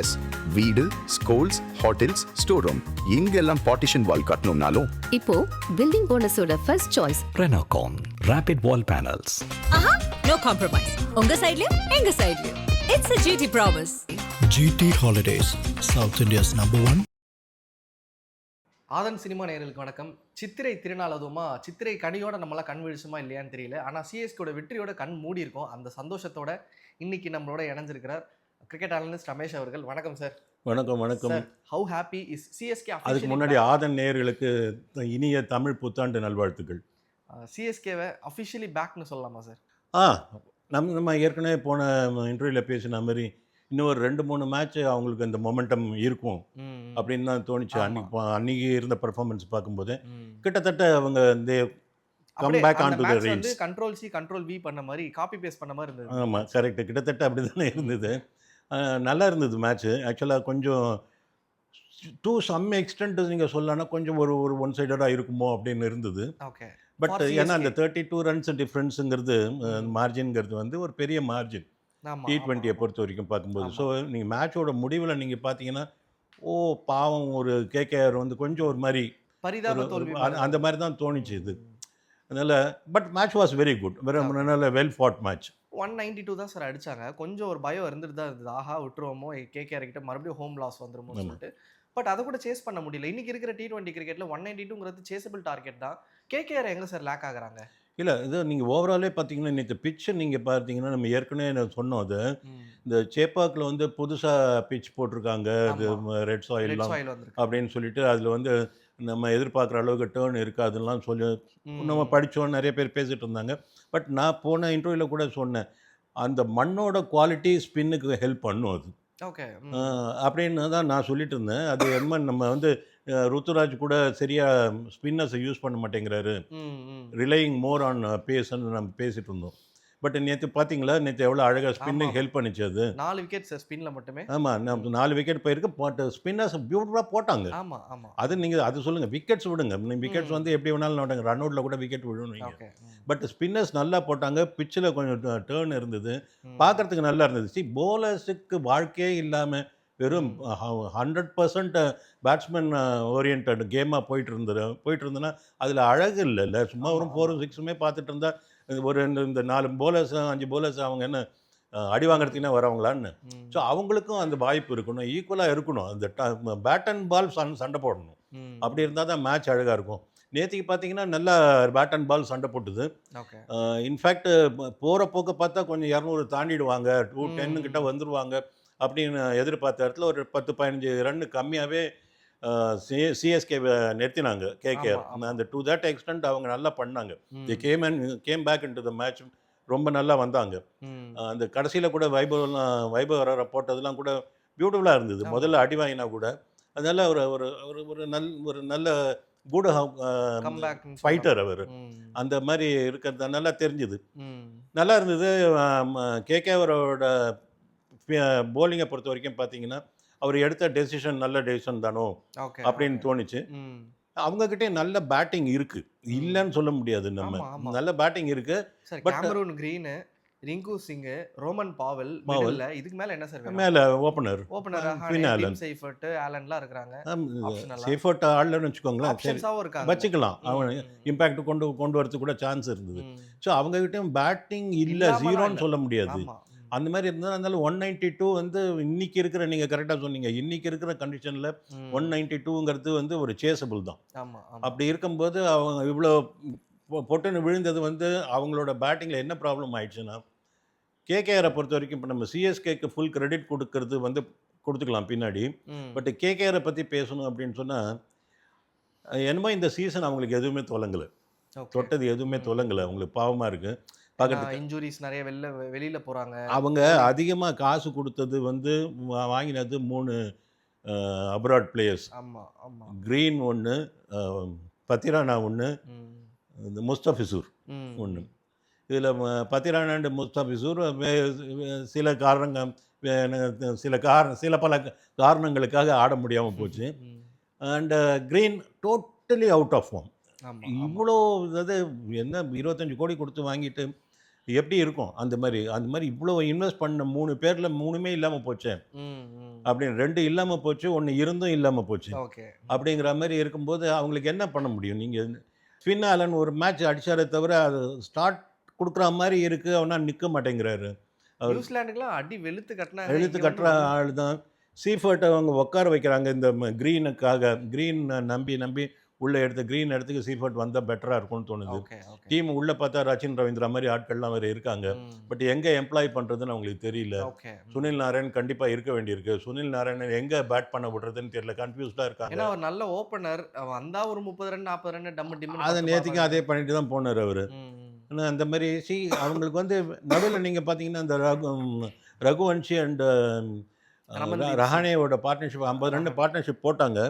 S, வீடு, schools, hotels, store room இங்கெல்லாம் partition wall கட்டணும்னாலும் இப்போ பில்டிங் ஓனர்ஸோட first choice Renocon Rapid Wall Panels. No compromise. உங்க சைடுலயும் எங்க சைடுலயும். It's a GT promise. GT Holidays, South India's #1. Aadhan cinema நேயர்களுக்கு வணக்கம். சித்திரை திருநாள் அதுவுமா சித்திரை கனியோட நம்மளாம் கண் விழிச்சுமா இல்லையான்னு தெரியல. ஆனால் சிஎஸ்கேயோட வெற்றியோட கண் மூடி இருக்கும். அந்த சந்தோஷத்தோட இன்னைக்கு நம்மளோட இணைஞ்சிருக்கிறார் கிரிக்கெட் அனலிஸ்ட் ரமேஷ் அவர்கள். வணக்கம் சார். வணக்கம் வணக்கம். How happy is CSK? அதுக்கு முன்னாடி ஆதன் நேயர்களுக்கு இனிய தமிழ் புத்தாண்டு நல்வாழ்த்துக்கள். சிஎஸ்கேவை அஃபிஷியலி பேக்னு சொல்லலாமா சார்? நம்ம ஏற்கனவே போன இன்டர்வியூவில் பேசின மாதிரி இன்னும் ஒரு 2-3 மேட்ச் அவங்களுக்கு அந்த மொமெண்டம் இருக்கும் அப்படின்னு தான் தோணுச்சு. அன்னைக்கு இருந்த பர்ஃபார்மன்ஸ் பார்க்கும்போது கிட்டத்தட்ட அவங்க இந்த come back on to the reels. Control C control V பண்ண மாதிரி, காப்பி பேஸ்ட் பண்ண மாதிரி இருந்தது. ஆமாம், கரெக்ட். கிட்டத்தட்ட அப்படி தானே இருந்தது. நல்லா இருந்தது மேட்ச்சு. ஆக்சுவலாக கொஞ்சம் டு சம் எக்ஸ்டென்ட் நீங்கள் சொல்லலாம்னா கொஞ்சம் ஒரு ஒன் சைடடாக இருக்குமோ அப்படின்னு இருந்தது. ஓகே. பட் ஏன்னா அந்த 32 ரன்ஸ் டிஃப்ரென்ஸுங்கிறது மார்ஜின்ங்கிறது வந்து ஒரு பெரிய மார்ஜின் T20 பொறுத்த வரைக்கும் பார்க்கும்போது. ஸோ நீங்கள் மேட்சோட முடிவில் நீங்கள் பார்த்தீங்கன்னா பாவம் ஒரு கேகேஆர் வந்து கொஞ்சம் ஒரு மாதிரி அந்த மாதிரி தான் தோணிச்சு இது. அதனால் but match was very good. நல்ல வெல் ஃபாட் மேட்ச். 192 தான் சார் அடிச்சாங்க. கொஞ்சம் ஒரு பயம் இருந்துட்டு தான் இருந்தது. ஆஹா விட்டுருவோமோ கேகேஆர் கிட்ட மறுபடியும் ஹோம் லாஸ் வந்துருமோ சொல்லிட்டு. பட் அதை கூட சேஸ் பண்ண முடியல. இன்னைக்கு இருக்கிற T20 கிரிக்கெட்ல 192ங்கிறது சேசபிள் டார்கெட் தான். கேகேஆர் எங்க சார் லேக் ஆகுறாங்க? இல்லை, இது நீங்கள் ஓவராலே பார்த்தீங்கன்னா இன்றைக்கி பிட்சை நீங்கள் பார்த்தீங்கன்னா நம்ம ஏற்கனவே சொன்னோம். அது இந்த சேப்பாக்கில் வந்து புதுசாக பிட்ச் போட்டிருக்காங்க. அது ரெட் சாயில்லாம் அப்படின்னு சொல்லிட்டு அதில் வந்து நம்ம எதிர்பார்க்குற அளவுக்கு டேர்ன் இருக்காதுலாம் சொல்லி நம்ம படித்தோம், நிறைய பேர் பேசிகிட்டு இருந்தாங்க. பட் நான் போன இன்டர்வியூவில் கூட சொன்னேன், அந்த மண்ணோட குவாலிட்டி ஸ்பின்னுக்கு ஹெல்ப் பண்ணும் அது. ஓகே. அப்படின்னு தான் நான் சொல்லிட்டு இருந்தேன். அது என்ன நம்ம வந்து ருத்துராஜ் கூட சரியாக ஸ்பின்னர்ஸை யூஸ் பண்ண மாட்டேங்கிறாரு, ரிலையிங் மோர் ஆன் பேஸ்ன்னு நம்ம பேசிகிட்டு இருந்தோம். பட் நேற்று பார்த்தீங்களா, நேற்று எவ்வளோ அழகாக ஸ்பின்னுக்கு ஹெல்ப் பண்ணிச்சு அது. 4 விக்கெட் சார் ஸ்பின்னில் மட்டுமே. ஆமாம், 4 விக்கெட் போயிருக்கு. பட் ஸ்பின்னர்ஸ் பியூட்டிஃபுல்லாக போட்டாங்க. ஆமாம் ஆமாம். அது நீங்கள் அது சொல்லுங்கள், விக்கெட்ஸ் விடுங்க. விக்கெட்ஸ் வந்து எப்படி வேணாலும் விடுங்க, ரன் அவுட்டில் கூட விக்கெட் விடணும். பட் ஸ்பின்னர்ஸ் நல்லா போட்டாங்க. பிச்சில் கொஞ்சம் டேர்ன் இருந்தது, பார்க்குறதுக்கு நல்லா இருந்தது. போலர்ஸுக்கு வாழ்க்கையே இல்லாமல் வெறும் 100% பேட்ஸ்மேன் ஓரியன்ட் கேமாக போயிட்டு இருந்ததுன்னா அதில் அழகு இல்லைல்ல. சும்மா ஒரு 4 6 பார்த்துட்டு இருந்தால் ஒரு இந்த 4 போலர்ஸ் 5 போலர்ஸ் அவங்க என்ன அடி வாங்குறதுக்குன்னா வரவங்களான்னு. ஸோ அவங்களுக்கும் அந்த வாய்ப்பு இருக்கணும், ஈக்குவலாக இருக்கணும். அந்த பேட் அண்ட் பால் சண்டை போடணும். அப்படி இருந்தால் தான் மேட்ச் அழகாக இருக்கும். நேற்றுக்கு பார்த்தீங்கன்னா நல்லா பேட் அண்ட் பால் சண்டை போட்டுது. இன்ஃபேக்ட் போகிற போக்க பார்த்தா கொஞ்சம் 200 தாண்டிடுவாங்க, 210 கிட்ட வந்துடுவாங்க அப்படின்னு எதிர்பார்த்த இடத்துல ஒரு 10-15 ரன் கம்மியாகவே சிஎஸ்கே நிறுத்தினாங்க கேகேஆர். அந்த டு தட் எக்ஸ்டென்ட் அவங்க நல்லா பண்ணாங்க. Came back into the match, ரொம்ப நல்லா வந்தாங்க. அந்த கடைசியில் கூட வைபவ் போட்டதெல்லாம் கூட பியூட்டிஃபுல்லாக இருந்தது. முதல்ல அடி வாங்கினா கூட அதனால ஒரு நல்ல குட் ஃபைட்டர் அவர். அந்த மாதிரி இருக்கிறது நல்லா தெரிஞ்சுது, நல்லா இருந்தது. கேகேஆரோட போலிங்கை பொறுத்த வரைக்கும் பார்த்தீங்கன்னா அவர் எடுத்த டெசிஷன் நல்ல டெசிஷன் தானோ அப்படின்னு தோணுச்சு. அவங்ககிட்டே நல்ல பேட்டிங் இருக்கு, இல்லைன்னு சொல்ல முடியாது. நம்ம நல்ல பேட்டிங் இருக்கு. Cameron Green, Rinku Singh, Rovman Powell, இதுக்கு மேல என்ன சார்? மேல ஓபனர் சேஃபர்ட், ஆலன்லாம் இருக்காங்க. சேஃபர்ட் ஆடலன்னு வச்சுக்கோங்களேன், வச்சுக்கலாம். அவன் இம்பாக்ட் கொண்டு வரதுக்கு கூட சான்ஸ் இருந்தது. ஸோ அவங்க கிட்டயும் பேட்டிங் இல்லை, ஜீரோன்னு சொல்ல முடியாது. அந்த மாதிரி இருந்தால் அதனால 192 வந்து இன்னைக்கு இருக்கிற, நீங்கள் கரெக்டாக சொன்னீங்க, இன்னைக்கு இருக்கிற கண்டிஷனில் 192ங்கிறது வந்து ஒரு சேசபிள் தான். அப்படி இருக்கும்போது அவங்க இவ்வளோ பொட்டுன்னு விழுந்தது வந்து அவங்களோட பேட்டிங்கில் என்ன ப்ராப்ளம் ஆயிடுச்சுன்னா, கேகேஆரை பொறுத்த வரைக்கும் இப்போ நம்ம சிஎஸ்கேக்கு ஃபுல் கிரெடிட் கொடுக்கறது வந்து கொடுத்துக்கலாம் பின்னாடி. பட் கேகேஆரை பற்றி பேசணும் அப்படின்னு சொன்னால், என்னமோ இந்த சீசன் அவங்களுக்கு எதுவுமே தொலங்கலை, தொட்டது எதுவுமே தொலங்கலை. அவங்களுக்கு பாவமாக இருக்குது. இன்ஜூரிஸ் நிறைய வெளியில போறாங்க. அவங்க அதிகமாக காசு கொடுத்தது வந்து வாங்கினது 3 அப்ராட் பிளேயர்ஸ். கிரீன் 1, பத்திரானா 1, இந்த முஸ்தபிசூர் 1. இதில் பத்திரானா அண்ட் முஸ்தபிசூர் சில பல காரணங்களுக்காக ஆட முடியாமல் போச்சு. And green totally out of form. இவ்வளோ, அதாவது என்ன 25 கோடி கொடுத்து வாங்கிட்டு எப்படி இருக்கும் அந்த மாதிரி இவ்வளோ இன்வெஸ்ட் பண்ண 3 பேரில் 3மே இல்லாமல் போச்சே அப்படின்னு 2 இல்லாமல் போச்சு, 1 இருந்தும் இல்லாமல் போச்சு ஓகே. அப்படிங்கிற மாதிரி இருக்கும்போது அவங்களுக்கு என்ன பண்ண முடியும்? நீங்கள் ஃபின் ஆலன் ஒரு மேட்ச் அடிச்சாரே தவிர அது ஸ்டார்ட் கொடுக்குற மாதிரி இருக்குது, அவனா நிற்க மாட்டேங்கிறாரு. அவர் நியூசிலாண்டுக்குலாம் அடி வெளுத்து கட்டினாங்க. எழுத்து கட்டுற ஆள் தான். சீஃபர்ட்டை அவங்க உட்கார வைக்கிறாங்க இந்த க்ரீனுக்காக. க்ரீன் நம்பி உள்ளே க்ரீன் இடத்துக்கு சீஃபர்ட் வந்தால் பெட்டராக இருக்கும்னு தோணுது. Okay, okay. டீம் உள்ளே பார்த்தா ரச்சின் ரவீந்திரா மாதிரி ஆட்கள்லாம் வேறு இருக்காங்க. பட் எங்கே எம்ப்ளாய் பண்ணுறதுன்னு அவங்களுக்கு தெரியல. ஓகே. சுனில் நாராயண் கண்டிப்பாக இருக்க வேண்டியிருக்கு. சுனில் நாராயணன் எங்கே பேட் பண்ண விடுறதுன்னு தெரியல, கன்ஃபியூஸ்டாக இருக்காங்க. ஏன்னா அவர் நல்ல ஓப்பனர், வந்தா ஒரு 30 ரன் 40 ரன் டம்மு டிம்னு அதை நேற்றுக்கும் அதே பண்ணிட்டு தான் போனார் அவர். ஆனால் அந்த மாதிரி அவங்களுக்கு வந்து நடுவில் நீங்கள் பார்த்தீங்கன்னா இந்த ரகுவன்ஷி அண்ட் ரஹானேவோட பார்ட்னர்ஷிப் 50 ரன் பார்ட்னர்ஷிப் போட்டாங்க.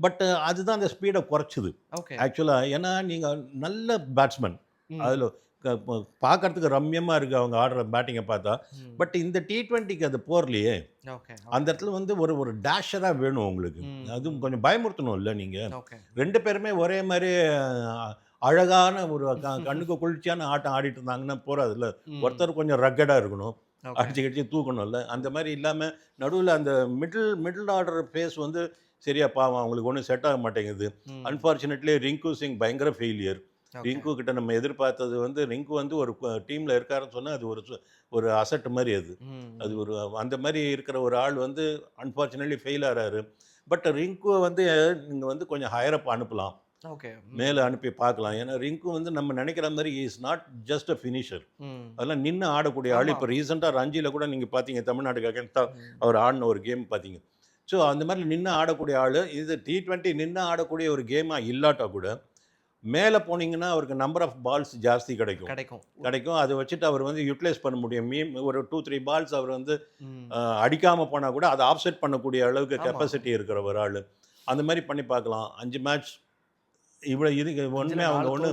பட் அதுதான் அந்த ஸ்பீடை குறைச்சிது ஓகே. ஆக்சுவலாக. ஏன்னா நீங்கள் நல்ல பேட்ஸ்மேன், அதில் பார்க்கறதுக்கு ரம்யமாக இருக்குது அவங்க ஆடுற பேட்டிங்கை பார்த்தா. பட் இந்த T20க்கு அது போர்லையே. ஓகே. அந்த இடத்துல வந்து ஒரு டேஷராக வேணும் உங்களுக்கு. அதுவும் கொஞ்சம் பயமுறுத்தணும் இல்லை நீங்கள். ஓகே. 2 பேருமே ஒரே மாதிரி அழகான ஒரு கண்ணுக்கு குளிர்ச்சியான ஆட்டம் ஆடிட்டு இருந்தாங்கன்னா போகிறதில்ல. ஒருத்தர் கொஞ்சம் ரக்கடாக இருக்கணும், அடிச்சு தூக்கணும்ல. அந்த மாதிரி இல்லாமல் நடுவில் அந்த மிடில் ஆர்டர் பேஸ் வந்து சரியா பாவம் அவங்களுக்கு ஒன்றும் செட் ஆக மாட்டேங்குது. அன்ஃபார்ச்சுனேட்லி ரிங்கு சிங் பயங்கர ஃபெயிலியர். ரிங்கு கிட்ட நம்ம எதிர்பார்த்தது வந்து ரிங்கு வந்து ஒரு டீமில் இருக்காருன்னு சொன்னால் அது ஒரு அசட் மாதிரி. அது ஒரு அந்த மாதிரி இருக்கிற ஒரு ஆள் வந்து அன்ஃபார்ச்சுனேட்லி ஃபெயில் ஆகிறாரு. பட் ரிங்குவை வந்து நீங்கள் வந்து கொஞ்சம் ஹையரப் அனுப்பலாம், ஓகே, மேலே அனுப்பி பார்க்கலாம். ஏன்னா ரிங்கு வந்து நம்ம நினைக்கிற மாதிரி is not just a finisher. அதெல்லாம் நின்று ஆடக்கூடிய ஆள். இப்போ ரீசெண்டாக ரஞ்சியில் கூட நீங்கள் பார்த்தீங்க, தமிழ்நாட்டுக்கு அகேன்ஸ்டாக அவர் ஆடின ஒரு கேம் பார்த்தீங்க. ஸோ அந்த மாதிரி நின்று ஆடக்கூடிய ஆள். இது T20 நின்று ஆடக்கூடிய ஒரு கேமாக இல்லாட்டா கூட மேலே போனீங்கன்னா அவருக்கு நம்பர் ஆஃப் பால்ஸ் ஜாஸ்தி கிடைக்கும். அதை வச்சுட்டு அவர் வந்து யூட்டிலைஸ் பண்ண முடியும். ஒரு 2-3 பால்ஸ் அவர் வந்து அடிக்காமல் போனால் கூட அதை ஆஃப்செட் பண்ணக்கூடிய அளவுக்கு கெப்பாசிட்டி இருக்கிற ஒரு ஆள். அந்த மாதிரி பண்ணி பார்க்கலாம். 5 மேட்ச் இவ்வளோ இதுக்கு ஒன்றுமே அவங்க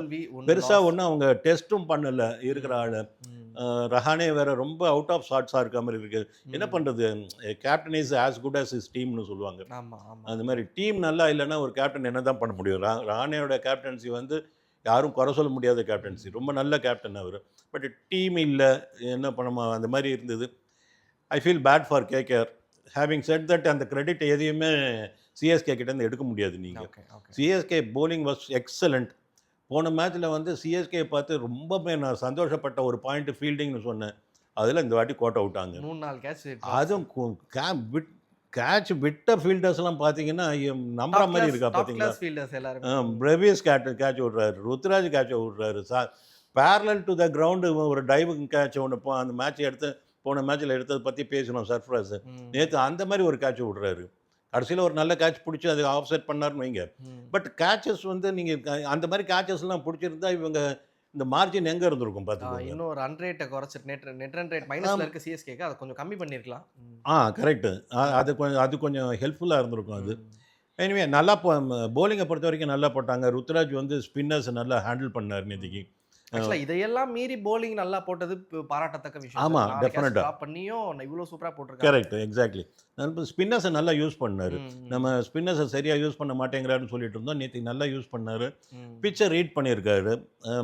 பெருசாக அவங்க டெஸ்ட்டும் பண்ணலை இருக்கிற ஆள். ரஹானே வேற ரொம்ப அவுட் ஆஃப் ஷாட்ஸாக இருக்க மாதிரி இருக்குது. என்ன பண்ணுறது, captain is as good as is டீம்னு சொல்லுவாங்க. அந்த மாதிரி டீம் நல்லா இல்லைன்னா ஒரு கேப்டன் என்ன தான் பண்ண முடியும்? ரஹானேயோட கேப்டன்சி வந்து யாரும் குறை சொல்ல முடியாத கேப்டன்சி, ரொம்ப நல்ல கேப்டன் அவர். பட் டீம் இல்லை, என்ன பண்ண அந்த மாதிரி இருந்தது. I feel bad for KKR. Having said that அந்த கிரெடிட் எதையுமே சிஎஸ்கே கிட்டேருந்து எடுக்க முடியாது. நீங்கள் சிஎஸ்கே போலிங் வாஸ் எக்ஸலண்ட். போன மேட்ச்சில் வந்து சிஎஸ்கே பார்த்து ரொம்பவே நான் சந்தோஷப்பட்ட ஒரு பாயிண்ட் ஃபீல்டிங்னு சொன்னேன். அதில் இந்த வாட்டி கோட் அவுட்டாங்க. 3-4 கேட்ச். அதுவும் கேட்ச் விட்ட ஃபீல்டர்ஸ்லாம் பார்த்தீங்கன்னா நம்புற மாதிரி இருக்கா பார்த்தீங்களா? பிரேவியஸ் கேட்ச் விட்றாரு, ருத்ராஜ் கேட்சை விட்றாரு. பேரலல் டு த கிரவுண்டு ஒரு டைவிங் கேட்ச் ஒன்று அந்த மேட்ச் போன மேட்ச்சில் எடுத்ததை பற்றி பேசணும் சர்ஃப்ராஸ். நேற்று அந்த மாதிரி ஒரு கேட்ச் விட்றாரு. கடைசியில் ஒரு நல்ல கேட்ச் பிடிச்சி அது ஆஃப்செட் பண்ணார்னு வைங்க. பட் கேட்சஸ் வந்து நீங்கள் அந்த மாதிரி கேட்சஸ்லாம் பிடிச்சிருந்தா இவங்க இந்த மார்ஜின் எங்கே இருந்திருக்கும் பார்த்துக்கோங்க. இன்னும் ஒரு ரன் ரேட்டை குறைச்சிட்டு நெட் ரன் ரேட் மைனஸில் இருக்க சிஎஸ்கேக்கு அதை கொஞ்சம் கம்மி பண்ணியிருக்கலாம். கரெக்டு. அது கொஞ்சம் ஹெல்ப்ஃபுல்லாக இருந்திருக்கும். அது எனிவே நல்லா போலிங்கை பொறுத்த வரைக்கும் நல்லா போட்டாங்க. ருத்ராஜ் வந்து ஸ்பின்னர்ஸ் நல்லா ஹேண்டில் பண்ணார் நேற்றுக்கு. இதையெல்லாம் மீறி போலிங் நல்லா போட்டது பாராட்டத்தக்க விஷயம். ஆமாம், டெஃபினட்டா பண்ணியும் இவ்வளோ சூப்பராக போட்டிருக்காங்க. Correct, exactly. ஸ்பின்னர்ஸை நல்லா யூஸ் பண்ணார். நம்ம ஸ்பின்னர்ஸை சரியாக யூஸ் பண்ண மாட்டேங்கிறாருன்னு சொல்லிட்டு இருந்தோம். நேற்று நல்லா யூஸ் பண்ணார். பிச்சை ரீட் பண்ணியிருக்காரு,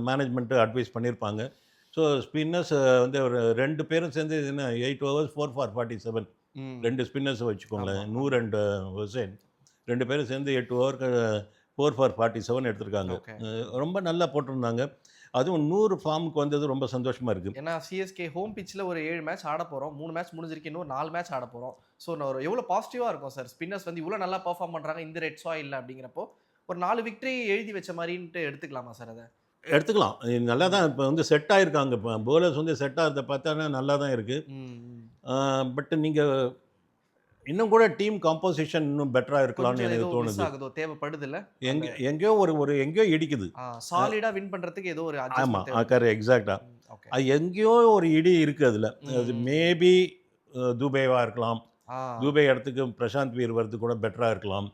மேனேஜ்மெண்ட்டு அட்வைஸ் பண்ணியிருப்பாங்க. ஸோ ஸ்பின்னர்ஸ் வந்து ஒரு 2 பேரும் சேர்ந்து என்ன 8 overs 4 for 47, 2 ஸ்பின்னர்ஸை வச்சுக்கோங்களேன். நூர் அண்ட் ஹுசேன் 2 பேரும் சேர்ந்து 8 over 4 for 47 எடுத்திருக்காங்க. ரொம்ப நல்லா போட்டிருந்தாங்க. அதுவும் 100 ஃபார்முக்கு வந்தது ரொம்ப சந்தோஷமாக இருக்குது. ஏன்னா சிஎஸ்கே ஹோம் பிச்சில் ஒரு 7 மேட்ச் ஆட போகிறோம். 3 மேட்ச் முடிஞ்சிருக்கு, இன்னும் 4 மேட்ச் ஆட போகிறோம். ஸோ ஒரு எவ்வளோ பாசிட்டிவாக இருக்கும் சார். ஸ்பின்னர்ஸ் வந்து இவ்வளோ நல்லா பர்ஃபார்ம் பண்ணுறாங்க இந்த ரெட் சாயில் அப்படிங்கிறப்போ ஒரு 4 விக்டரி எழுதி வச்ச மாதிரின்ட்டு எடுத்துக்கலாமா சார்? அதை எடுத்துக்கலாம். நல்லா தான் இப்போ வந்து செட் ஆகிருக்காங்க. இப்போ போலர்ஸ் வந்து செட் ஆகிறத பார்த்தா நல்லா தான் இருக்குது. பட் நீங்கள் இன்னும் கூட டீம் காம்போசிஷன் இன்னும் பெட்டராக இருக்கலாம்னு எனக்கு தோணுது. தேவைப்படுது இல்லை, எங்கேயோ எங்கேயோ இடிக்குது. சாலிடாக வின் பண்ணுறதுக்கு ஏதோ ஒரு ஆமாம் கரெக்ட், எக்ஸாக்டாக. அது எங்கேயோ ஒரு இடி இருக்குது அதில். அது மேபி துபேவாக இருக்கலாம். துபே இடத்துக்கு பிரசாந்த் வீர் வரது கூட பெட்டராக இருக்கலாம்.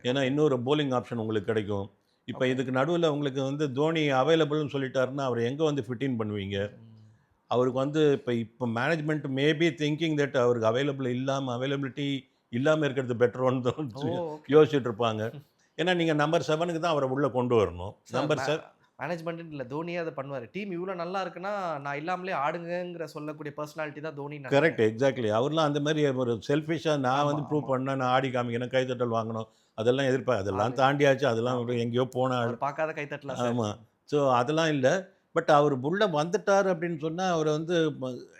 ஏன்னா இன்னொரு போலிங் ஆப்ஷன் உங்களுக்கு கிடைக்கும். இப்போ இதுக்கு நடுவில் உங்களுக்கு வந்து தோனி அவைலபிள்னு சொல்லிட்டாருன்னா அவர் எங்கே வந்து ஃபிட்டின் பண்ணுவீங்க? அவருக்கு வந்து இப்போ மேனேஜ்மெண்ட் மேபி திங்கிங் தட் அவருக்கு அவைலபிலிட்டி இல்லாமல் இருக்கிறது பெட்டரோன்னு யோசிச்சுட்டு இருப்பாங்க. ஏன்னா நீங்கள் நம்பர் 7க்கு தான் அவரை உள்ளே கொண்டு வரணும். மேனேஜ்மெண்ட் இல்ல தோனியே அதை பண்ணுவாரு. டீம் இவ்வளவு நல்லா இருக்குன்னா நான் இல்லாமலே ஆடுங்கங்கிற சொல்லக்கூடிய பர்சனாலிட்டி தான் தோனி. Correct, exactly. அவர்லாம் அந்த மாதிரி ஒரு செல்ஃபிஷாக நான் ஆமா, வந்து ப்ரூவ் ஆமா. பண்ணேன், நான் ஆடி காமிக்கணும், கைத்தட்டல் வாங்கணும், அதெல்லாம் அதெல்லாம் தாண்டியாச்சு. அதெல்லாம் எங்கேயோ போன ஆள். அவர் பார்க்காத கைத்தட்டலாம் சார். ஆமாம். ஸோ அதெல்லாம் இல்லை. பட் அவர் உள்ள வந்துட்டார் அப்படின்னு சொன்னால் அவர் வந்து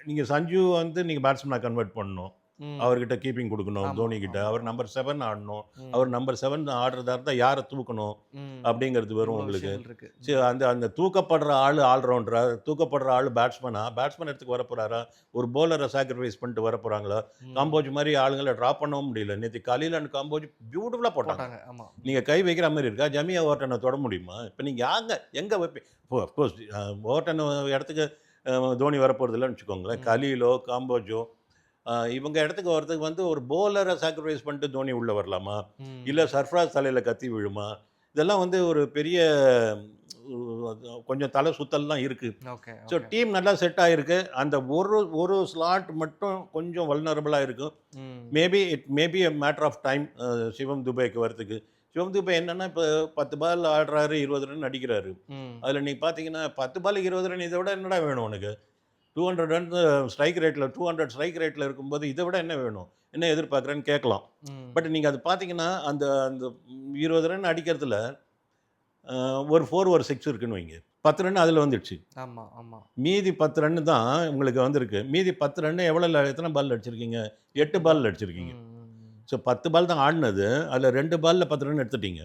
நீங்கள் சஞ்சு வந்து நீங்கள் பேட்ஸ்மேனாக கன்வெர்ட் பண்ணணும். ம். அவர்கிட்ட கீப்பிங் கொடுக்கணும், ஆமா, தோனி கிட்ட. ஆமா. அவர் நம்பர் 7 ஆடணும். ம். அவர் நம்பர் 7 ஆடுறதா இருந்தால் யாரை தூக்கணும் ம். அப்படிங்கிறது வரும் இவ்வளவு உங்களுக்கு. விஷயங்கள் இருக்கு. சரி, அந்த அந்த தூக்கப்படுற ஆள் ஆல்ரவுண்டரா, தூக்கப்படுற ஆள் பேட்ஸ்மேன் இடத்துக்கு வரப்போறாரா, ஒரு போலரை சாக்ரிஃபைஸ் பண்ணிட்டு வரப்போறாங்களா? ம். காம்போஜ் மாதிரி ஆளுங்களை ட்ராப் பண்ணவும் முடியல. நேற்று கலீல் அண்ட் காம்போஜ் பியூட்டிஃபுல்லாக போட்டாங்க. போட்டாங்க. ஆமா. நீங்கள் கை வைக்கிற மாதிரி இருக்கா? ஜமியா ஓவர்டனை தொட முடியுமா? இப்போ நீங்கள் எங்கே வைப்பீங்க? இப்போ அஃப்கோர்ஸ் ஓவர்டன் இடத்துக்கு தோனி வரப்போகிறது இல்லைன்னு வச்சுக்கோங்களேன். கலீலோ காம்போஜோ இவங்க இடத்துக்கு வரதுக்கு வந்து ஒரு போலரை சாக்ரிஃபைஸ் பண்ணிட்டு தோனி உள்ளே வரலாமா? ம். இல்லை சர்ஃப்ராஸ் தலையில் கத்தி விழுமா? இதெல்லாம் வந்து ஒரு பெரிய கொஞ்சம் தலை சுத்தல்லாம் இருக்குது. ஓகே. ஸோ டீம் நல்லா செட் ஆகிருக்கு. அந்த ஒரு ஸ்லாட் மட்டும் கொஞ்சம் வல்னரபிளாக இருக்கும். ம். Maybe a matter of time Shivam துபேக்கு வரதுக்கு. சிவம் துபே என்னென்னா இப்போ 10 பால் ஆடுறாரு, 20 ரன் அடிக்கிறாரு. ம். அதில் நீங்கள் பார்த்தீங்கன்னா 10 பாலுக்கு 20 ரன், இதை விட என்னடா வேணும் உனக்கு? 200 ரன் ஸ்ட்ரைக் ரேட்டில் 200 ஸ்ட்ரைக் ரேட்டில் இருக்கும்போது இதை விட என்ன வேணும், என்ன எதிர்பார்க்குறேன்னு கேட்கலாம். ம். பட் நீங்கள் அது பார்த்தீங்கன்னா அந்த அந்த 20 ரன் அடிக்கிறதுல ஒரு 4 ஒரு 6 இருக்குன்னு வைங்க. 10 ரன் அதில் வந்துடுச்சு. ஆமா, ஆமா. மீதி 10 ரன்னு தான் உங்களுக்கு வந்திருக்கு. மீதி 10 ரன்னு எத்தனை பால் அடிச்சிருக்கீங்க? 8 பால் அடிச்சிருக்கீங்க. ம். ஸோ 10 பால் தான் ஆடினது. அதில் 2 பாலில் 10 ரன் எடுத்துட்டீங்க.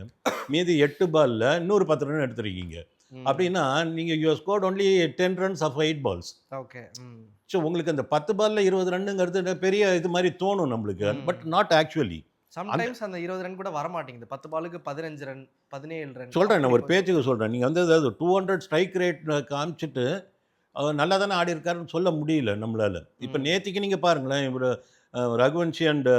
மீதி 8 பாலில் இன்னொரு 10 ரன் எடுத்துருக்கீங்க. ம். அப்படின்னா நீங்கள் you scored only 10 runs of 8 balls. Okay. ம். ஸோ உங்களுக்கு அந்த 10 பாலில் 20 ரன்னுங்கிறது பெரிய இது மாதிரி தோணும் நம்மளுக்கு. But not actually. சம்டைம்ஸ் அந்த 20 ரன் கூட வர மாட்டேங்குது. 10 பாலுக்கு 15 ரன், 17 ரன். சொல்கிறேன், நான் ஒரு பேச்சுக்கு சொல்கிறேன். நீங்கள் வந்து அதாவது 200 ஸ்ட்ரைக் ரேட் காமிச்சிட்டு அவர் நல்லா தானே ஆடி இருக்காருன்னு சொல்ல முடியல நம்மளால். இப்போ நேற்றுக்கு நீங்கள் பாருங்களேன், இவர் ரகுவன்ஷி அண்ட்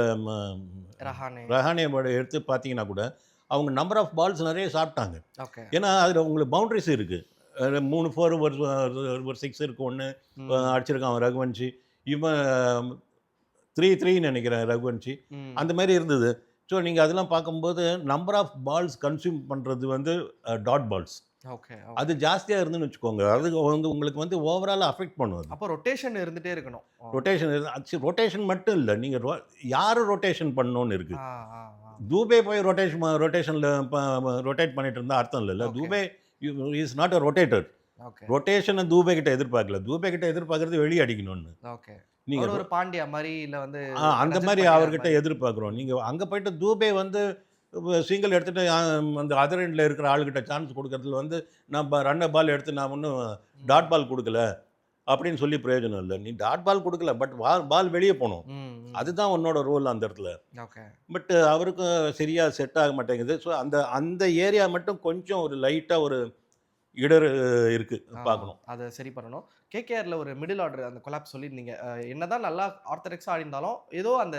ரஹானே எடுத்து பார்த்தீங்கன்னா கூட அவங்க நம்பர் ஆஃப் பால்ஸ் நிறைய சாப்பிட்டாங்க. ஓகே. ஏன்னா அதில் உங்களுக்கு பவுண்டரிஸ் இருக்குது. 3 4 ஒரு 6 இருக்குது. ஒன்று அடிச்சிருக்கான் அவன் ரகுவன்ஷி. இவன் 3-3 நினைக்கிறேன் ரகுவன்ஷி. ம். அந்த மாதிரி இருந்தது. ஸோ நீங்கள் அதெல்லாம் பார்க்கும்போது நம்பர் ஆஃப் பால்ஸ் கன்சியூம் பண்ணுறது வந்து டாட் பால்ஸ் ஓகே. அது ஜாஸ்தியாக இருந்துன்னு வச்சுக்கோங்க. அது வந்து உங்களுக்கு வந்து ஓவரால் அஃபெக்ட் பண்ணுவது. அப்போ ரொட்டேஷன் இருந்துட்டே இருக்கணும். ரொட்டேஷன் மட்டும் இல்லை, நீங்கள் யார் ரொட்டேஷன் பண்ணணும்னு இருக்குது. ஆ, ஆ, ஆ. தூபே போய் ரொட்டேஷனில் ரொட்டேட் பண்ணிட்டு இருந்தால் அர்த்தம் இல்லைல்ல. Okay. Dube is not a rotator. Okay. ரொட்டேஷனை தூபே கிட்ட எதிர்பார்க்கல. தூபே கிட்ட எதிர்பார்க்கறது வெளியே அடிக்கணும்னு. ஓகே. நீங்கள் அவர் ஒரு பாண்டியா மாதிரி இல்ல வந்து அந்த ரஜத் மாதிரி பட்டியார் அவர்கிட்ட மாதிரி. எதிர்பார்க்குறோம். நீங்கள் அங்கே போயிட்டு தூபே வந்து சிங்கிள் எடுத்துகிட்டு அந்த அதர் எண்டில் இருக்கிற ஆளுகிட்ட சான்ஸ் கொடுக்கறதுல வந்து நான் ரன்னர் பால் எடுத்து நான் ஒன்றும் டாட் பால் கொடுக்கல அப்படின்னு சொல்லி பிரயோஜனம் இல்லை. நீ டாட் பால் கொடுக்கல, பட் பால் வெளியே போகணும். ம், ம். அதுதான் உன்னோட ரோல் அந்த இடத்துல. ஓகே. பட் அவருக்கும் சரியாக செட் ஆக மாட்டேங்குது. ஸோ அந்த ஏரியா மட்டும் கொஞ்சம் ஒரு லைட்டாக ஒரு இடர் இருக்குது, பார்க்கணும். அதை சரி பண்ணணும். கேகேஆர்ல ஒரு மிடில் ஆர்டர் அந்த கொலாப்ஸ் சொல்லியிருந்தீங்க. என்னதான் நல்லா ஆர்த்தடாக்ஸாக ஆடிந்தாலும் ஏதோ அந்த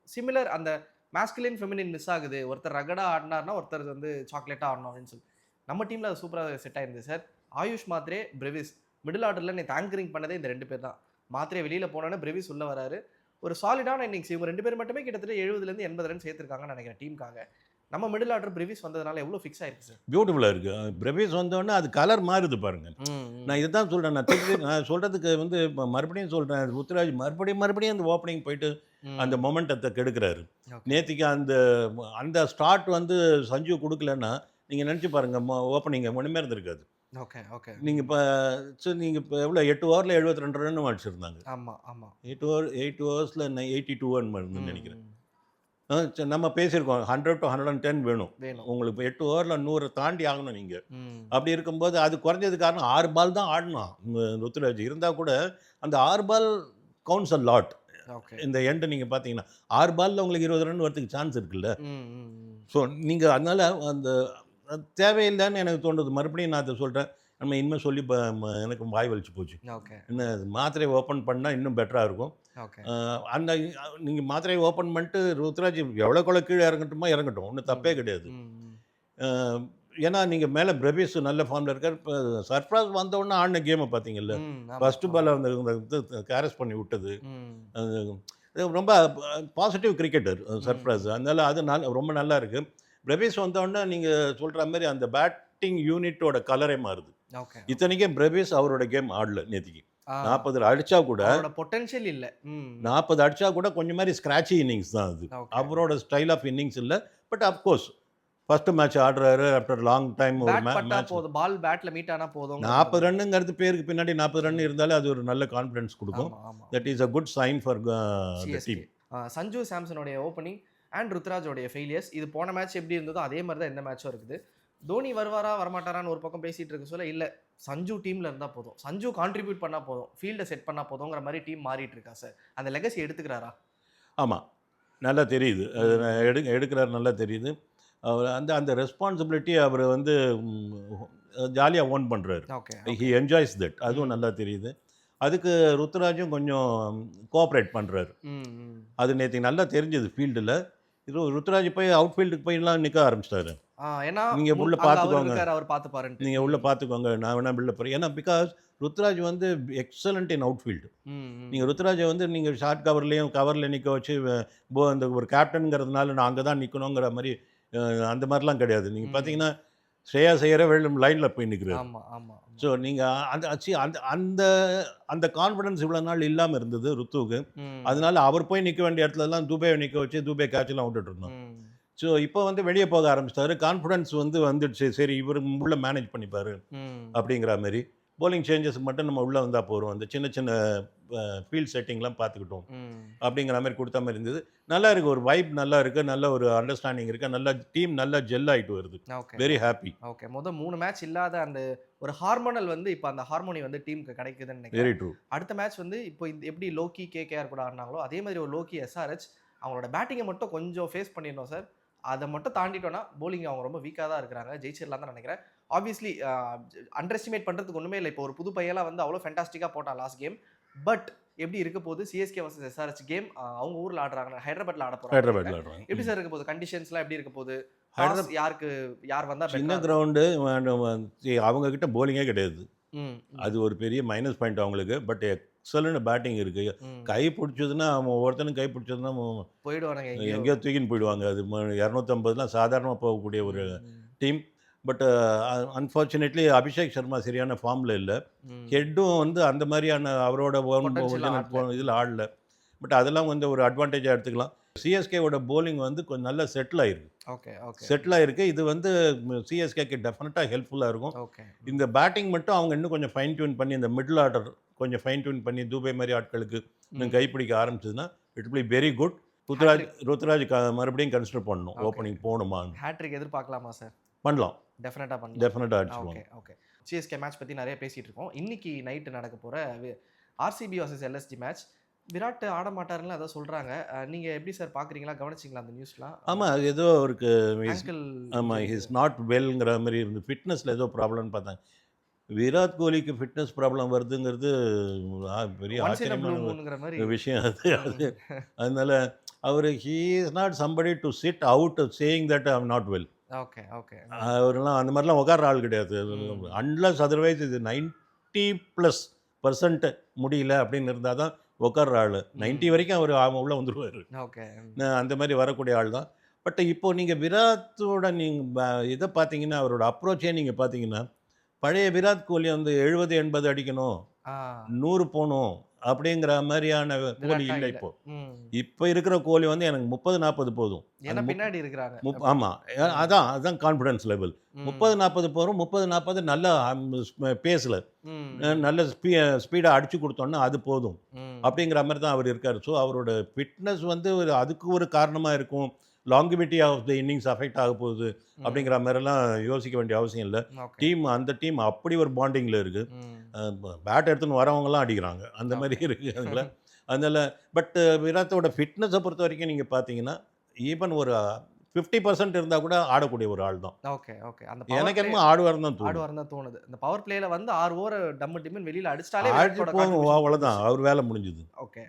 சிமிலர் அந்த மாஸ்குலின் ஃபெமினின் மிஸ் ஆகுது. ஒருத்தர் ரகடா ஆடினார்னா ஒருத்தர் வந்து சாக்லேட்டாக ஆடணும் அப்படின்னு சொல்லி நம்ம டீமில் அது சூப்பராக செட் ஆயிருந்தது sir. Ayush Mhatre, Brevis middle ஆர்டரில் நேற்று ஆங்கரிங் பண்ணதே இந்த 2 பேர் தான். மாத்ரே வெளியில் போனோன்னே பிரவிஸ் உள்ளே வராரு. ஒரு சாலிடான இன்னிங்ஸ். இவங்க 2 பேர் மட்டுமே கிட்டத்தட்ட 70 80 ரன் சேர்த்துருக்காங்கன்னு நினைக்கிறேன் டீமுக்காக. நம்ம மிடில் ஆர்டர் பிரவிஸ் வந்ததுனால எவ்வளோ ஃபிக்ஸ் ஆயிருக்கு சார். பியூட்டிஃபுல்லாக இருக்குது. பிரபீஸ் வந்தோடனே அது கலர் மாறுது பாருங்கள். நான் இதை தான் சொல்கிறேன். நான் சொல்கிறதுக்கு வந்து மறுபடியும் சொல்கிறேன், ருத்ராஜ் மறுபடியும் அந்த ஓப்பனிங் போயிட்டு அந்த மொமெண்டத்தை கெடுக்கிறாரு. நேற்றுக்கு அந்த ஸ்டார்ட் வந்து சஞ்சு கொடுக்கலன்னா நீங்கள் நினச்சி பாருங்கள், ஓப்பனிங்கை ஒன்றுமே இருந்திருக்காது. ஓகே. ஓகே. நீங்கள் இப்போ எவ்வளோ 8 ஓவரில் 72 ரன் அடிச்சிருந்தாங்க. ஆமாம், ஆமாம். 8 ஓவர்ஸில் 82 ரன் வருதுன்னு நினைக்கிறேன். நம்ம பேசியிருக்கோம் 100 to 110 வேணும் உங்களுக்கு. 8 ஓவரில் 100 தாண்டி ஆகணும் நீங்கள். அப்படி இருக்கும்போது அது குறைஞ்சது காரணம் 6 பால் தான் ஆடணும் ருத்துராஜ். இருந்தால் கூட அந்த 6 பால் கவுண்ட்ஸ் அ லாட். இந்த எண்டு நீங்கள் பார்த்தீங்கன்னா 6 பாலில் உங்களுக்கு 20 ரன் வரதுக்கு சான்ஸ் இருக்குல்ல. ஸோ நீங்கள் அதனால் அந்த தேவையில்லைன்னு எனக்கு தோன்றுது. மறுபடியும் நான் அதை சொல்கிறேன். நம்ம இனிமேல் சொல்லி எனக்கு வாய் வலிச்சு போச்சு. இன்னும் மாத்திரையை ஓப்பன் பண்ணால் இன்னும் பெட்டராக இருக்கும். அந்த நீங்கள் மாத்திரையை ஓப்பன் பண்ணிட்டு ருத்ராஜ் எவ்வளோக்குள்ள கீழே இறங்கட்டும், ஒன்றும் தப்பே கிடையாது. ஏன்னா நீங்கள் மேலே பிரபீஸ் நல்ல ஃபார்மில் இருக்கார். இப்போ சர்ஃப்ராஸ் வந்தோடனே ஆடின கேமை பார்த்தீங்கல்ல. ஃபஸ்ட்டு பால் அந்த கேரஸ் பண்ணி விட்டது ரொம்ப பாசிட்டிவ் கிரிக்கெட்டர் சர்ஃப்ராஸ். அதனால் அது ரொம்ப நல்லா இருக்குது. பிரபீஸ் வந்தோடனே நீங்கள் சொல்கிற மாதிரி அந்த பேட் பேட்டிங் யூனிட்டோட கலரே மாறுது. ஓகே. இத்தனைக்கும் பிரவேஸ் அவரோட கேம் ஆடல நேத்திக்கு. 40 அடிச்சா கூட அவரோட பொட்டன்ஷியல் இல்ல. 40 அடிச்சா கூட கொஞ்சம் மாதிரி ஸ்கிராட்சி இன்னிங்ஸ் தான் அது. Okay. அவரோட ஸ்டைல் ஆஃப் இன்னிங்ஸ் இல்லை. பட் அப்கோர்ஸ் ஃபர்ஸ்ட் மேட்ச் ஆடுறாரு ஆஃப்டர் லாங் டைம். ஒரு பேட் பட்டா மேட்ச் போதும், பால் பேட்ல மீட் ஆனா போதும். 40 ரன்னுங்கிறது பேருக்கு பின்னாடி 40 ரன் இருந்தாலே அது ஒரு நல்ல கான்ஃபிடன்ஸ் கொடுக்கும். That is a good sign for the team. Sanju சாம்சனுடைய ஓப்பனிங் அண்ட் ருத்ராஜோடைய ஃபெயிலியர்ஸ், இது போன மேட்ச் எப்படி இருந்ததோ அதே மாதிரி தான் இந்த மேட்சும் இருக்குது. தோனி வருவாரா வரமாட்டாரான்னு ஒரு பக்கம் பேசிட்டு இருக்க சொல்ல, இல்லை சஞ்சு டீம்ல இருந்தால் போதும், சஞ்சு கான்ட்ரிபியூட் பண்ணால் போதும், ஃபீல்டை செட் பண்ணால் போதுங்கிற மாதிரி டீம் மாறிட்டு இருக்கா சார். அந்த லெகசி எடுத்துக்கிறாரா? ஆமாம், நல்லா தெரியுது. அது எடுக்கிறார், நல்லா தெரியுது. அவர் அந்த அந்த ரெஸ்பான்சிபிலிட்டி அவர் வந்து ஜாலியாக ஓன் பண்ணுறாரு. ஓகே. He enjoys that. அதுவும் நல்லா தெரியுது. அதுக்கு ருத்ராஜும் கொஞ்சம் கோஆப்ரேட் பண்ணுறாரு. அது நேற்று நல்லா தெரிஞ்சது ஃபீல்டில். இது ருத்ராஜ் போய் அவுட் ஃபீல்டுக்கு போயெல்லாம் நிற்க ஆரம்பிச்சிட்டாரு. ஏன்னா நீங்கள் உள்ள பார்த்துக்கோங்க, அவர் பார்த்துப்பாரு, நீங்கள் உள்ள பார்த்துக்கோங்க, நான் வேணா பில்ல போகிறேன். ஏன்னா பிகாஸ் ருத்ராஜ் வந்து எக்ஸலண்ட் இன் அவுட் ஃபீல்டு. நீங்கள் ருத்ராஜை வந்து நீங்கள் ஷார்ட் கவரில் நிற்க வச்சு அந்த ஒரு கேப்டனுங்கிறதுனால நான் அங்கே தான் நிற்கணுங்கிற மாதிரி அந்த மாதிரிலாம் கிடையாது. நீங்கள் பார்த்தீங்கன்னா ஸ்ரேயா செய்கிற லைனில் போய் நிற்கிறாரு. ஆமாம் ஆமாம். ஸோ நீங்கள் அந்த அந்த அந்த கான்ஃபிடன்ஸ் இவ்வளோ நாள் இல்லாமல் இருந்தது ருத்துவுக்கு. அதனால அவர் போய் நிற்க வேண்டிய இடத்துலலாம் துபேவை நிற்க வச்சு துபே கேட்செல்லாம் விட்டுட்டு இருந்தோம். ஸோ இப்போ வந்து வெளியே போக ஆரம்பிச்சிட்டாரு. கான்ஃபிடன்ஸ் வந்து வந்துடுச்சு. சரி, இவர் உள்ள மேனேஜ் பண்ணிப்பார் அப்படிங்கிற மாதிரி. போலிங் சேஞ்சஸ் மட்டும் நம்ம உள்ளே வந்தால் போகிறோம், அந்த சின்ன சின்ன ஃபீல்ட் செட்டிங்லாம் பார்த்துக்கிட்டோம் அப்படிங்கிற மாதிரி கொடுத்த மாதிரி இருந்தது. நல்லா இருக்குது, ஒரு வைப் நல்லா இருக்குது, நல்ல ஒரு அண்டர்ஸ்டாண்டிங் இருக்குது, நல்ல டீம் நல்லா ஜெல் ஆகிட்டு வருது. Very happy. ஓகே. 3 மேட்ச் இல்லாத அந்த ஒரு ஹார்மோனல் வந்து இப்போ அந்த ஹார்மோனி வந்து டீமுக்கு கிடைக்குதுன்னு நினைக்கிறேன். Very true. அடுத்த மேட்ச் வந்து இப்போ எப்படி லோக்கி கேகேஆர் கூட ஆடினாங்களோ அதே மாதிரி ஒரு லோக்கி எஸ்ஆர்ஹெச் அவங்களோட பேட்டிங்கை மட்டும் கொஞ்சம் ஃபேஸ் பண்ணிடணும் சார். அதை மட்டும் தாண்டிட்டோன்னா போலிங் அவங்க ரொம்ப வீக்காக தான் இருக்கிறாங்க. ஜெயிச்சிடலாம் தான் நினைக்கிறேன். ஆப்வியஸ்லி அண்டர் எஸ்டிமேட் பண்ணுறதுக்கு ஒன்றுமே இல்லை. இப்போ ஒரு புது பையெல்லாம் வந்து அவ்வளோ ஃபென்டாஸ்டிக்காக போட்டான் லாஸ்ட் கேம். பட் எப்படி இருக்க போது சிஎஸ்கே வர்சஸ் எஸ்ஆர்ஹெச் கேம் அவங்க ஊரில் ஆடுறாங்க, ஹைதராபாத்ல ஆட போகிறாங்க. எப்படி சார் இருக்க போகுது? கண்டிஷன்ஸ்லாம் எப்படி இருக்க போகுது? யார் வந்தால் சின்ன கிரவுண்டு, அவங்க கிட்ட போலிங்கே கிடையாது. அது ஒரு பெரிய மைனஸ் பாயிண்ட் அவங்களுக்கு. பட் எக்ஸலண்ட் பேட்டிங் இருக்கு. கை பிடிச்சதுன்னா அவன் ஒவ்வொருத்தனும் கை பிடிச்சதுன்னா போயிடுவாங்க, எங்கேயோ தூக்கின்னு போயிடுவாங்க. அது 250 சாதாரணமாக போகக்கூடிய ஒரு team. But unfortunately Abhishek Sharma சரியான ஃபார்மில் இல்லை. ஹெட்டும் வந்து அந்த மாதிரியான அவரோட இதில் ஆடல. பட் அதெல்லாம் வந்து ஒரு அட்வான்டேஜாக எடுத்துக்கலாம். சிஎஸ்கேவோட போலிங் வந்து கொஞ்சம் நல்லா செட்டில் ஆயிருக்கு. செட்டில் ஆயிருக்கு. இது வந்து சிஎஸ்கேக்கு டெஃபினட்டாக ஹெல்ப்ஃபுல்லாக இருக்கும். இந்த பேட்டிங் மட்டும் அவங்க இன்னும் கொஞ்சம் ஃபைன் டியூன் பண்ணி, இந்த மிடில் ஆர்டர் கொஞ்சம் ஃபைன் டியூன் பண்ணி துபே மாதிரி ஆட்களுக்கு இன்னும் கைப்பிடிக்க ஆரம்பிச்சதுன்னா it will be very good. Ruturaj மறுபடியும் கன்சிடர் பண்ணணும், ஓப்பனிங் போகணுமா. ஹேட்ரிக் எதிர்பார்க்கலாமா சார்? பண்ணலாம், டெஃபினட்டாக பண்ணலாம், டெஃபினட்டாக அடிச்சுடுவாங்க. ஓகே. சிஎஸ்கே மேட்ச் பற்றி நிறைய பேசிகிட்டு இருக்கோம். இன்னைக்கு நைட்டு நடக்க போகிற RCB versus LSG match, Virat ஆட மாட்டாருன்னு அதை சொல்கிறாங்க. நீங்கள் எப்படி சார் பார்க்குறீங்களா? கவனிச்சிங்களா அந்த நியூஸ்லாம்? ஆமாம், அது ஏதோ அவருக்கு ஆமாம் இஸ் நாட் வெல்ங்கிற மாதிரி இருந்து ஃபிட்னஸில் ஏதோ ப்ராப்ளம்னு பார்த்தாங்க. விராட் கோலிக்கு ஃபிட்னஸ் ப்ராப்ளம் வருதுங்கிறது பெரிய ஆச்சரியமான விஷயம். அது அதனால அவர் he is not somebody to sit out saying that I am not well. Okay. அவரெல்லாம் அந்த மாதிரிலாம் உட்கார ஆள் கிடையாது. அன்லஸ் அதர்வைஸ் இது 90+% முடியல அப்படின்னு இருந்தால் தான் உட்கார்ற ஆள். 90 வரைக்கும் அவர் உள்ளே வந்துடுவார். ஓகே. அந்த மாதிரி வரக்கூடிய ஆள் தான். பட் இப்போ நீங்கள் விராட்டோட நீங்கள் இதை பார்த்தீங்கன்னா, அவரோட அப்ரோச்சே நீங்கள் பார்த்தீங்கன்னா, பழைய விராட் கோலி வந்து 70-80 அடிக்கணும், 100 போகணும் அப்படிங்கிற மாதிரியான கோலி இல்லை. இப்போ இருக்கிற கோலி வந்து எனக்கு 30-40 போதும். பின்னாடி இருக்கிறாங்க. ஆமாம், அதான் கான்ஃபிடன்ஸ் லெவல். 30-40 போகிறோம். 30-40 நல்ல பேஸில் நல்ல ஸ்பீடாக அடிச்சு கொடுத்தோன்னா அது போதும் அப்படிங்கிற மாதிரி தான் அவர் இருக்கார். ஸோ அவரோட ஃபிட்னஸ் வந்து அதுக்கு ஒரு காரணமாக இருக்கும். Longevity of the innings affect ஆக போகுது அப்படிங்கிற மாதிரிலாம் யோசிக்க வேண்டிய அவசியம் இல்லை. அந்த டீம் அப்படி ஒரு பாண்டிங்கில் இருக்குது. பேட் எடுத்துன்னு வரவங்கலாம் அடிக்கிறாங்க, அந்த மாதிரி இருக்குது அதுங்கள. அதனால் பட் விராட்டோட ஃபிட்னஸை பொறுத்த வரைக்கும் நீங்கள் பார்த்தீங்கன்னா ஈவன் ஒரு 50% இருந்தால் கூட ஆடக்கூடிய ஒரு ஆள் தான். ஓகே. எனக்கு என்னமோ ஆடுவார் தான் தோணுது. இந்த பவர் பிளேல வந்து 6 ஓவர் டம்மு டிம்னு வெளியில் அடிச்சிட்டாலே அவ்வளோதான், அவர் வேலை முடிஞ்சுது. ஓகே.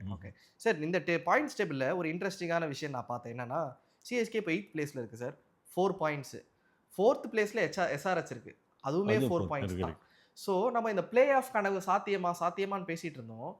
சார், இந்த பாயிண்ட்ஸ் டேபிளில் ஒரு இன்ட்ரெஸ்டிங்கான விஷயம் நான் பார்த்தேன். என்னன்னா, சிஎஸ்கே இப்போ 8th பிளேஸில் இருக்குது சார், 4 பாயிண்ட்ஸ். 4th பிளேஸில் எஸ்ஆர்ஹெச் இருக்குது, அதுவுமே 4 பாயிண்ட்ஸ் தான். ஸோ நம்ம இந்த பிளே ஆஃப் கனவு சாத்தியமான்னு பேசிகிட்டு இருந்தோம்.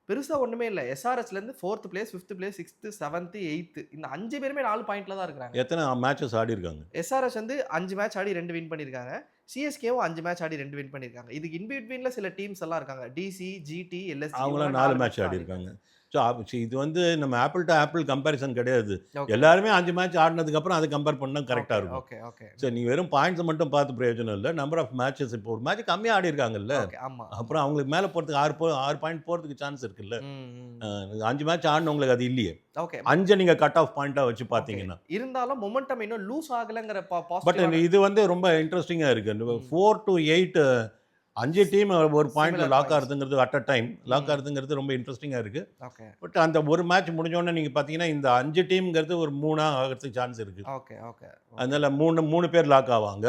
பெருசாக ஒன்றுமே இல்லை. எஸ்ஆர்ஹெச்லேருந்து 4th place, 5th place, 6th, 7th, 8th இந்த 5 பேருமே 4 பாயிண்ட்ல தான் இருக்கிறாங்க. எத்தனை மேட்சஸ் ஆடி இருக்காங்க? எஸ்ஆர்ஹெச் வந்து 5 மேட்ச் ஆடி 2 வின் பண்ணியிருக்காங்க. சிஎஸ்கேவும் 5 மேட்ச் ஆடி 2 வின் பண்ணியிருக்காங்க. இதுக்கு இன் பிட்வீன்ல சில டீம்ஸ் எல்லாம் இருக்காங்க. டிசி, ஜிடி, எல்எஸ்ஜி அவங்களாம் 4 மேட்ச் ஆடி இருக்காங்க. ஸோ இது வந்து நம்ம ஆப்பிள் டு ஆப்பிள் கம்பேரிசன் கிடையாது. Okay. எல்லாருமே 5 மேட்ச் ஆடினதுக்கப்புறம் அதை கம்பேர் பண்ணால் கரெக்டாக இருக்கும். ஓகே ஓகே ஸோ நீ வெறும் பாயிண்ட்ஸை மட்டும் பார்த்து பிரயோஜனம் இல்லை. நம்பர் ஆஃப் மேட்சஸ் இப்போ ஒரு மேட்ச் கம்மியாக ஆடி இருக்காங்கல்ல. ஓகே ஆமா. அப்புறம் அவங்களுக்கு மேலே போகிறதுக்கு 6 பாயிண்ட் போகிறதுக்கு சான்ஸ் இருக்குல்ல. ம், ம். 5 மேட்ச் ஆடினவங்களுக்கு அது இல்லையே. ஓகே 5 நீங்கள் கட் ஆஃப் பாயிண்ட்டாக வச்சு பார்த்தீங்கன்னா. இருந்தாலும் மொமெண்டம் இன்னும் லூஸ் ஆகலங்கற பட் பாசிட்டிவ். இது வந்து ரொம்ப இன்ட்ரெஸ்டிங்காக இருக்குது. 4 to 8 5 டீம் ஒரு பாயிண்ட்ல Similar லாக் points. ஆகுதுங்கிறது அட் அ டைம் லாக் ஆகுதுங்கிறது ரொம்ப இன்ட்ரெஸ்டிங்காக இருக்குது. ஓகே பட் அந்த ஒரு மேட்ச் முடிஞ்சோடனே நீங்கள் பார்த்தீங்கன்னா இந்த 5 டீம்ங்கிறது ஒரு 3 ஆகிறதுக்கு சான்ஸ் இருக்குது. Okay okay. அதனால 3 பேர் லாக் ஆவாங்க.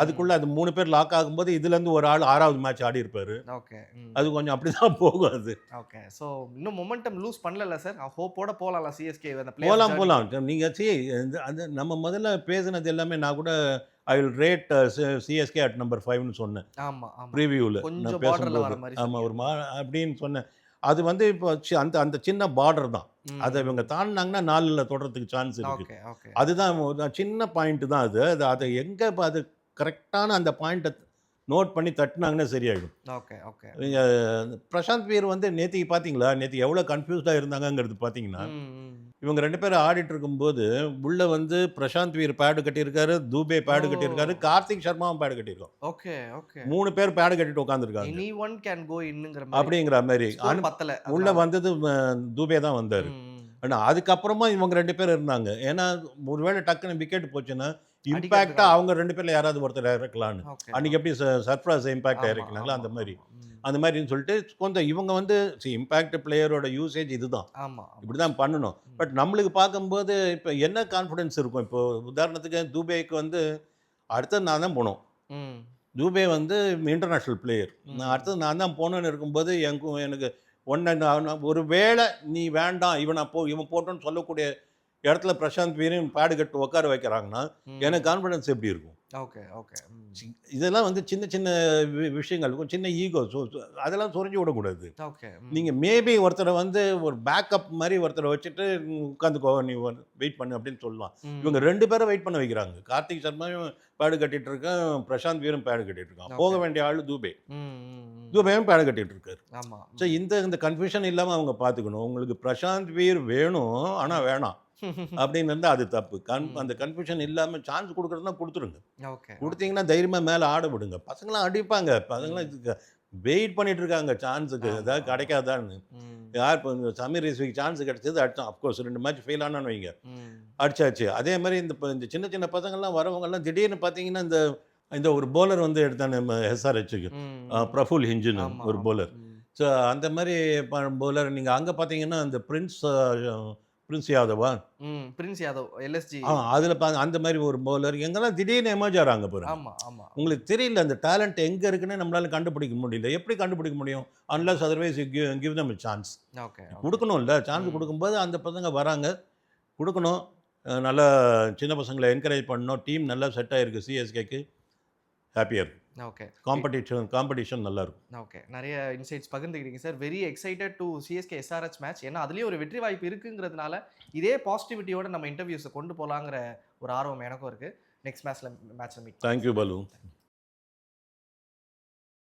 அதுக்குள்ள அது 3 பேர் லாக் ஆகும்போது இதுலேருந்து ஒரு ஆள் 6வது மேட்ச் ஆடி இருப்பாரு. ஓகே. அது கொஞ்சம் அப்படி தான் போகும் அது. ஓகே. சோ இன்னும் மொமெண்டம் லூஸ் பண்ணல சார். ஹோப்போட போலாம்ல சிஎஸ்கே அந்த போகலாம். நீங்கள் அது நம்ம முதல்ல பேசினது எல்லாமே நான் கூட I will rate CSK at number 5ன்னு சொன்னேன் ஆமா ஆமா. ப்ரீவியூவில். கொஞ்சம் நான் borderல வர பேசும்போது மாதிரி ஆமாம் ஒரு அப்படின்னு சொன்னேன். அது வந்து இப்போ அந்த சின்ன பார்டர் தான். அதை இவங்க தாண்டினாங்கன்னா 4ல் தொடர்றதுக்கு சான்ஸ் இருக்குது. Okay okay. அதுதான் சின்ன பாயிண்ட் தான் அது. அதை எங்கே அது கரெக்டான அந்த பாயிண்ட்டை நோட் பண்ணி தட்டினாங்கன்னா சரியாயிடும். Okay okay. பிரசாந்த் வீர் வந்து நேற்றுக்கு பார்த்தீங்களா? நேற்று எவ்வளோ கன்ஃபியூஸ்டாக இருந்தாங்கங்கிறது பார்த்தீங்கன்னா, இவங்க 2 பேரும் ஆடிட்டு இருக்கும்போது உள்ள வந்து பிரசாந்த் வீர் பேடு கட்டியிருக்காரு, தூபே பேடு கட்டியிருக்காரு, கார்த்திக் சர்மாவும் பேடு கட்டியிருக்கான். Okay okay. 3 பேர் பேடு கட்டிட்டு உட்காந்துருக்காங்க எனிஒன் கேன் கோ இன்னங்கற மாதிரி அப்படிங்கிற மாதிரி. பத்தல உள்ள வந்தது தூபே தான் வந்தார். ஆனால் அதுக்கப்புறமா இவங்க 2 பேர் இருந்தாங்க. ஏன்னா ஒருவேளை டக்குன்னு விக்கெட் போச்சுன்னா இம்பேக்டாக அவங்க 2 பேரில் யாராவது ஒருத்தர் இறக்கலான்னு. அன்றைக்கி எப்படி சர்ஃப்ராஸ் இம்பேக்ட் இறக்கினாங்களோ அந்த மாதிரி அந்த மாதிரின்னு சொல்லிட்டு கொஞ்சம் இவங்க வந்து இம்பேக்ட் பிளேயரோட யூசேஜ் இதுதான். இப்படி தான் பண்ணணும். பட் நம்மளுக்கு பார்க்கும்போது இப்போ என்ன கான்ஃபிடென்ஸ் இருக்கும்? இப்போ உதாரணத்துக்கு தூபேக்கு வந்து அடுத்தது நான் தான் போனோம். தூபே வந்து இன்டர்நேஷ்னல் பிளேயர். நான் அடுத்தது நான் தான் போனோன்னு இருக்கும்போது எனக்கு ஒரு வேளை நீ வேண்டாம் இவன் போட்டோன்னு சொல்லக்கூடிய இடத்துல பிரசாந்த் வீரையும் பேடு கட்டு உட்கார வைக்கிறாங்கன்னா எனக்கு கான்ஃபிடன்ஸ் எப்படி இருக்கும்? Okay okay. இதெல்லாம் வந்து சின்ன சின்ன விஷயங்கள் இருக்கும், சின்ன ஈகோ. அதெல்லாம் சொரிஞ்சு விடக்கூடாது. ஓகே. நீங்கள் மேபி ஒருத்தரை வந்து ஒரு பேக்கப் மாதிரி ஒருத்தரை வச்சுட்டு உட்காந்துக்கோ நீ வெயிட் பண்ணு அப்படின்னு சொல்லலாம். இவங்க 2 பேரும் வெயிட் பண்ண வைக்கிறாங்க. கார்த்திக் சர்மாவும் பேடு கட்டிட்டு இருக்கான், பிரசாந்த் வீரும் பேடு கட்டிட்டு இருக்கான். போக வேண்டிய ஆள் தூபேவும் பேடு கட்டிட்டு இருக்காரு. ஸோ இந்த கன்ஃபியூஷன் இல்லாமல் அவங்க பார்த்துக்கணும். உங்களுக்கு பிரசாந்த் வீர் வேணும் ஆனால் வேணாம் அப்படின்னு இருந்தால் அது தப்பு. அந்த கன்ஃபியூஷன் இல்லாமல் சான்ஸ் கொடுக்குறதுனா கொடுத்துருங்க. கொடுத்தீங்கன்னா தைரியமாக மேலே ஆட விடுங்க. பசங்களாம் அடிப்பாங்க. பசங்களாம் வெயிட் பண்ணிட்டு இருக்காங்க சான்ஸுக்கு, ஏதாவது கிடைக்காதான்னு. யார் இப்போ சமீர் ரிஸ்விக்கு சான்ஸ் கிடைச்சது அடித்தான். அஃப்கோர்ஸ் 2 மேட்ச் ஃபெயில் ஆனான்னு வைங்க, அடிச்சாச்சு. அதே மாதிரி இந்த சின்ன சின்ன பசங்கள்லாம் வரவங்கெல்லாம் திடீர்னு பார்த்தீங்கன்னா இந்த ஒரு போலர் வந்து எடுத்தானே எஸ்ஆர்ஹெச்சுக்கு, பிரஃபுல் ஹிஞ்சுன்னு ஒரு போலர். ஸோ அந்த மாதிரி போலர் நீங்கள் அங்கே பார்த்தீங்கன்னா அந்த Prince Yadava, Prince Yadav LSG, அதில் அந்த மாதிரி ஒரு பவுலர் எங்கெல்லாம் திடீர்னு எமர்ஜ் ஆகிறாங்க பாருங்க. உங்களுக்கு தெரியல அந்த டேலண்ட் எங்கே இருக்குன்னு நம்மளால கண்டுபிடிக்க முடியல. எப்படி கண்டுபிடிக்க முடியும்? Unless otherwise give them chance. கொடுக்கணும்ல, சான்ஸ் கொடுக்கும்போது அந்த பசங்க வராங்க, கொடுக்கணும். நல்லா சின்ன பசங்களை என்கரேஜ் பண்ணணும். டீம் நல்லா செட் ஆகிருக்கு சிஎஸ்கேக்கு, ஹாப்பியாக இருக்கும். ஓகே. காம்படிஷன் நல்லா இருக்கும். ஓகே. நிறைய இன்சைட்ஸ் பகிர்ந்துக்கிறீங்க sir. Very excited to CSK SRH match. ஏன்னா அதுலேயும் ஒரு வெற்றி வாய்ப்பு இருக்குங்கிறதுனால இதே பாசிட்டிவிட்டியோட நம்ம இன்டர்வியூஸை கொண்டு போகலாங்கிற ஒரு ஆர்வம் எனக்கும் இருக்குது. நெக்ஸ்ட் மேட்ச்சில் மீட். தேங்க்யூ பாலு.